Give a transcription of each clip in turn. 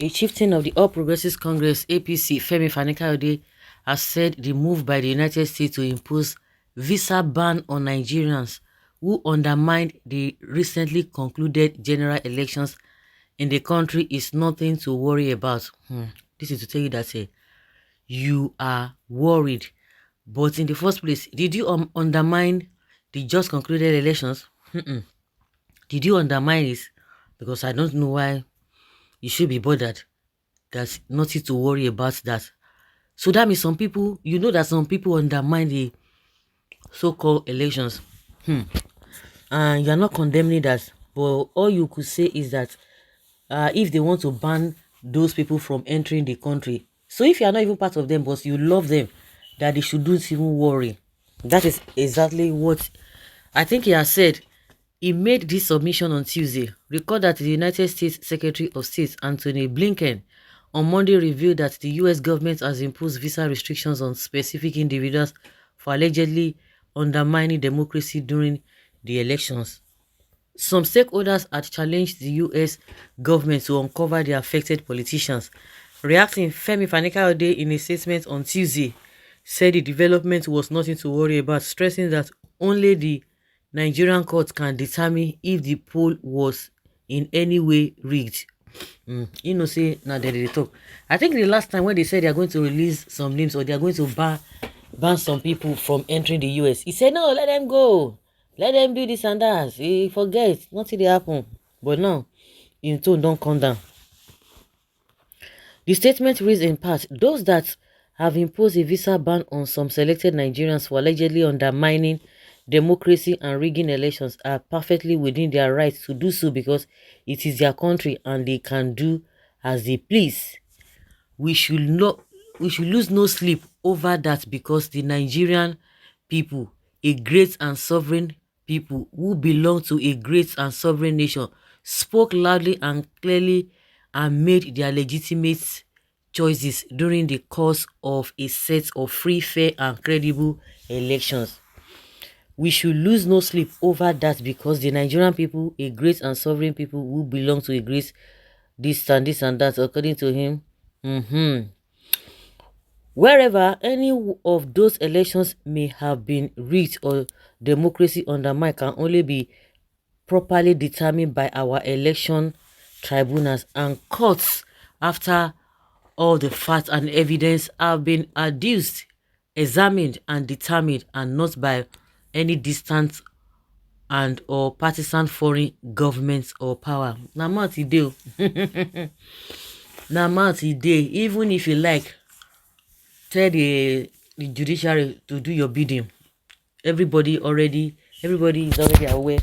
A chieftain of the All Progressives Congress (APC), Femi Fani-Kayode, has said the move by the United States to impose visa ban on Nigerians who undermined the recently concluded general elections in the country is nothing to worry about. This is to tell you that you are worried. But in the first place, did you undermine the just concluded elections? Did you undermine it? Because I don't know why you should be bothered. There's nothing to worry about that. So that means some people, you know that some people undermine the so-called elections. And you're not condemning that. But all you could say is that if they want to ban those people from entering the country, so if you are not even part of them, but you love them, that they shouldn't even worry. That is exactly what I think he has said. He made this submission on Tuesday. Recall that the United States Secretary of State Antony Blinken on Monday revealed that the US government has imposed visa restrictions on specific individuals for allegedly undermining democracy during the elections. Some stakeholders had challenged the US government to uncover the affected politicians. Reacting, Femi Fani-Kayode, in a statement on Tuesday, said the development was nothing to worry about, stressing that only the Nigerian court can determine if the poll was in any way rigged. You know, say now they talk. I think the last time when they said they are going to release some names or they are going to ban some people from entering the US, he said no, let them go, let them do this and that. He forget, nothing they happen. But now, in tone don't come down. The statement reads in part, those that have imposed a visa ban on some selected Nigerians for allegedly undermining democracy and rigging elections are perfectly within their right to do so because it is their country and they can do as they please. We should lose no sleep over that because the Nigerian people, a great and sovereign people who belong to a great and sovereign nation, spoke loudly and clearly and made their legitimate choices during the course of a set of free, fair and credible elections. We should lose no sleep over that because the Nigerian people, a great and sovereign people who belong to a great this and that, according to him. Wherever any of those elections may have been rigged or democracy undermined can only be properly determined by our election tribunals and courts after all the facts and evidence have been adduced, examined and determined, and not by any distant and or partisan foreign governments or power. Na mouth e dey o. Na mouth e dey. Even if you like, tell the judiciary to do your bidding. Everybody is already aware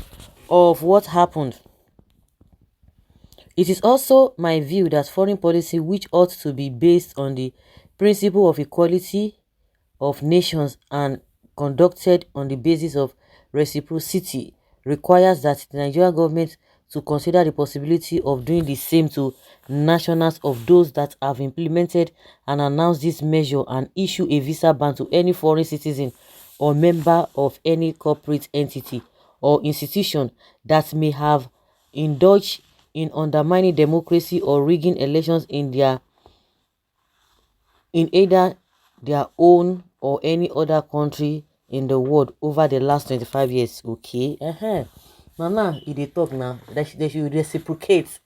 of what happened. It is also my view that foreign policy, which ought to be based on the principle of equality of nations and conducted on the basis of reciprocity, requires that the Nigerian government to consider the possibility of doing the same to nationals of those that have implemented and announced this measure and issue a visa ban to any foreign citizen or member of any corporate entity or institution that may have indulged in undermining democracy or rigging elections in either their own or any other country in the world over the last 25 years. Okay. Now they talk now. They should reciprocate.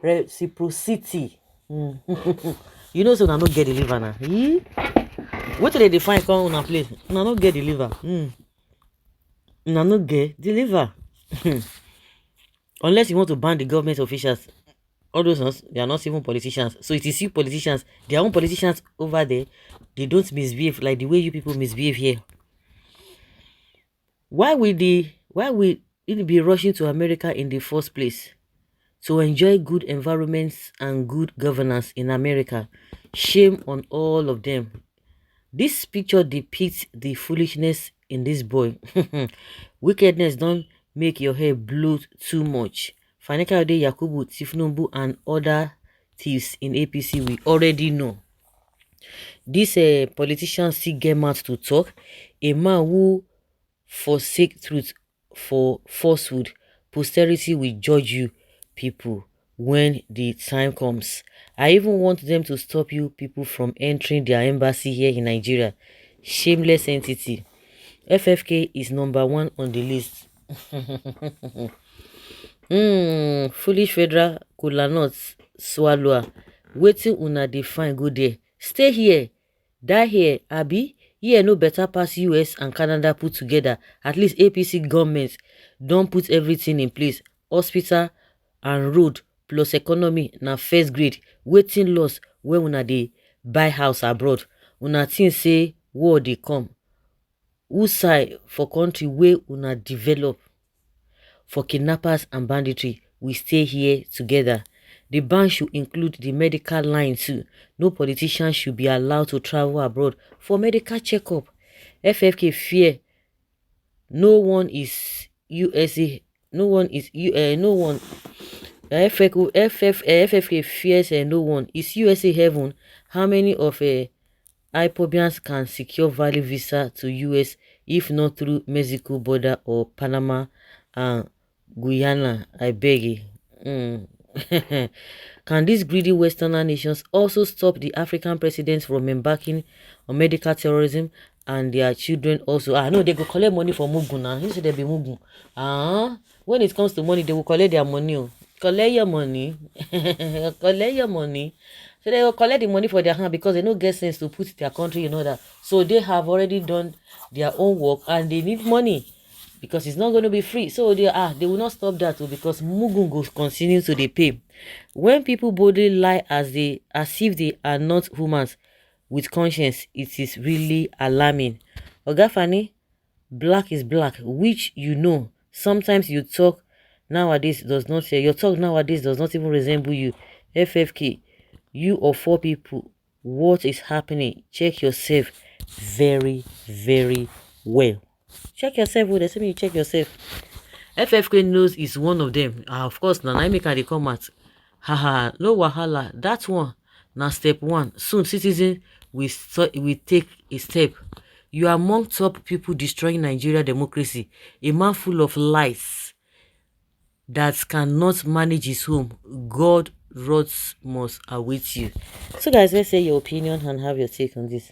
Reciprocity. You know, so now not get the liver now. What do they define come on a place? Now not get the liver. Now not get the liver. Unless you want to ban the government officials. All those ones, they are not even politicians. So it is you politicians, their own politicians over there, they don't misbehave like the way you people misbehave here. Why will it be rushing to America in the first place? To enjoy good environments and good governance in America. Shame on all of them. This picture depicts the foolishness in this boy. Wickedness don't make your hair blow too much. Fani-Kayode, Yakubu, Tinubu and other thieves in APC, we already know. This politician still get mouth to talk. A man who forsake truth for falsehood. Posterity will judge you, people. when the time comes. I even want them to stop you people from entering their embassy here in Nigeria. Shameless entity. FFK is number one on the list. Foolish federal kola nut swallower. Waiting una dey find go there. Stay here. Die here, abi? Here no better pass US and Canada put together. At least APC government don put everything in place. Hospital and road plus economy na first grade. Wetin loss when una dey buy house abroad? Una think say war dey come. Who side for country wey una develop? For kidnappers and banditry, we stay here together. The ban should include the medical line too. No politician should be allowed to travel abroad for medical checkup. FFK fear no one is USA. No one is no one. FFK fears no one. Is USA heaven? How many of IPOBians can secure valid visa to US if not through Mexico border or Panama and Guyana? I beg you. Can these greedy Westerner nations also stop the African presidents from embarking on medical terrorism and their children also? No, they go collect money for Mugu now. Who said they be Mugu? When it comes to money, they will collect their money. Collect your money. Collect your money. So they will collect the money for their hand because they don't get sense to put their country in order. So they have already done their own work and they need money because it's not going to be free. So they will not stop that too because Mugu will continue to they pay. When people boldly lie as if they are not humans with conscience, it is really alarming. Oga Fani, black is black, which you know. Sometimes you talk nowadays does not say your talk nowadays does not even resemble you. FFK, you or four people, what is happening? Check yourself very, very well. Check yourself. They say me you check yourself. FFK knows is one of them. Of course, now I make they come out. Haha, no wahala. That one, now step one. Soon, citizens will take a step. You are among top people destroying Nigeria democracy. A man full of lies that cannot manage his home. God wrath must await you. So guys, let's say your opinion and have your take on this.